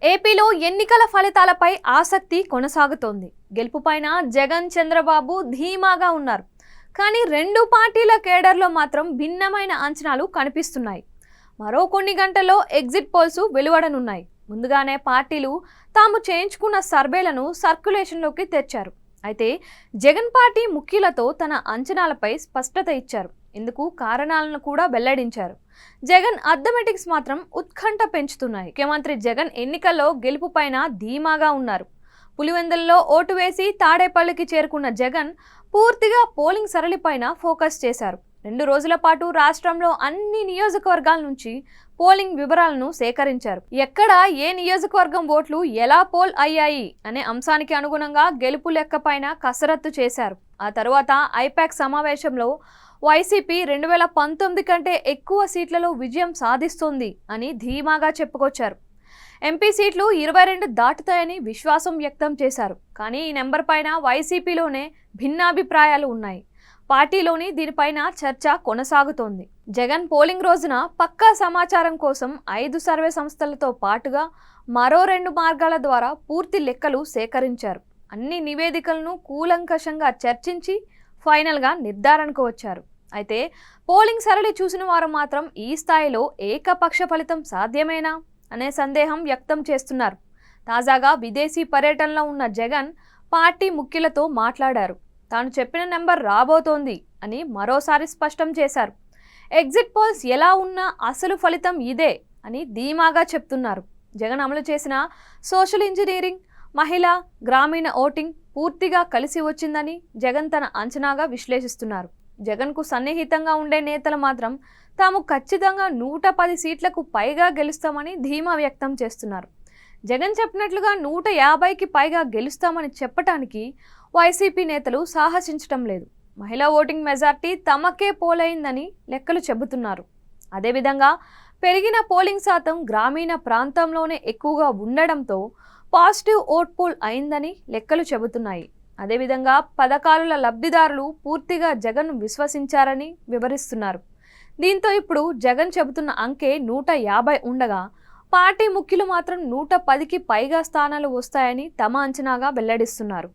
ఏపీలో ఎన్నికల ఫలితాలపై ఆసక్తి కొనసాగుతోంది. గెలుపుపైన జగన్, చంద్రబాబు ధీమాగా ఉన్నారు. కానీ రెండు పార్టీల కేడర్లో మాత్రం భిన్నమైన అంచనాలు కనిపిస్తున్నాయి. మరో కొన్ని గంటల్లో ఎగ్జిట్ పోల్స్ వెలువడనున్నాయి. ముందుగానే పార్టీలు తాము చేయించుకున్న సర్వేలను సర్క్యులేషన్లోకి తెచ్చారు. అయితే జగన్ పార్టీ ముఖ్యులతో తన అంచనాలపై స్పష్టత ఇచ్చారు. ఇందుకు కారణాలను కూడా వెల్లడించారు. జగన్ అథమెటిక్స్ మాత్రం ఉత్కంఠ పెంచుతున్నాయి. ముఖ్యమంత్రి జగన్ ఎన్నికల్లో గెలుపుపైన ధీమాగా ఉన్నారు. పులివెందులలో ఓటు వేసి తాడేపల్లికి చేరుకున్న జగన్ పూర్తిగా పోలింగ్ సరళిపైన ఫోకస్ చేశారు. 2 రోజుల పాటు రాష్ట్రంలో అన్ని నియోజకవర్గాల నుంచి పోలింగ్ వివరాలను సేకరించారు. ఎక్కడ ఏ నియోజకవర్గం ఓట్లు ఎలా పోల్ అయ్యాయి అనే అంశానికి అనుగుణంగా గెలుపు లెక్కపైన కసరత్తు చేశారు. ఆ తర్వాత ఐపాక్ సమావేశంలో వైసీపీ 2019 కంటే ఎక్కువ సీట్లలో విజయం సాధిస్తోంది అని ధీమాగా చెప్పుకొచ్చారు. ఎంపీ సీట్లు 22 దాటుతాయని విశ్వాసం వ్యక్తం చేశారు. కానీ ఈ నెంబర్ పైన వైసీపీలోనే భిన్నాభిప్రాయాలు ఉన్నాయి. పార్టీలోని దీనిపైన చర్చ కొనసాగుతోంది. జగన్ పోలింగ్ రోజున పక్కా సమాచారం కోసం 5 సర్వే సంస్థలతో పాటుగా మరో 2 మార్గాల ద్వారా పూర్తి లెక్కలు సేకరించారు. అన్ని నివేదికలను కూలంకషంగా చర్చించి ఫైనల్గా నిర్ధారణకు వచ్చారు. అయితే పోలింగ్ సరళి చూసిన వారు మాత్రం ఈ స్థాయిలో ఏకపక్ష ఫలితం సాధ్యమేనా అనే సందేహం వ్యక్తం చేస్తున్నారు. తాజాగా విదేశీ పర్యటనలో ఉన్న జగన్ పార్టీ ముఖ్యులతో మాట్లాడారు. తాను చెప్పిన నెంబర్ రాబోతోంది అని మరోసారి స్పష్టం చేశారు. ఎగ్జిట్ పోల్స్ ఎలా ఉన్నా అసలు ఫలితం ఇదే అని ధీమాగా చెప్తున్నారు. జగన్ అమలు చేసిన సోషల్ ఇంజనీరింగ్, మహిళా, గ్రామీణ ఓటింగ్ పూర్తిగా కలిసి వచ్చిందని జగన్ తన అంచనాగా విశ్లేషిస్తున్నారు. జగన్కు సన్నిహితంగా ఉండే నేతలు మాత్రం తాము ఖచ్చితంగా 110 సీట్లకు పైగా గెలుస్తామని ధీమా వ్యక్తం చేస్తున్నారు. జగన్ చెప్పినట్లుగా 150కి పైగా గెలుస్తామని చెప్పటానికి వైసీపీ నేతలు సాహసించటం లేదు. మహిళా ఓటింగ్ మెజార్టీ తమకే పోలైందని లెక్కలు చెబుతున్నారు. అదేవిధంగా పెరిగిన పోలింగ్ శాతం గ్రామీణ ప్రాంతంలోనే ఎక్కువగా ఉండడంతో పాజిటివ్ ఓట్ పోల్ అయిందని లెక్కలు చెబుతున్నాయి. అదేవిధంగా పథకాల లబ్ధిదారులు పూర్తిగా జగన్ విశ్వసించారని వివరిస్తున్నారు. దీంతో ఇప్పుడు జగన్ చెబుతున్న అంకె 150 ఉండగా పార్టీ ముఖ్యులు మాత్రం 110కి పైగా స్థానాలు వస్తాయని తమ అంచనాగా వెల్లడిస్తున్నారు.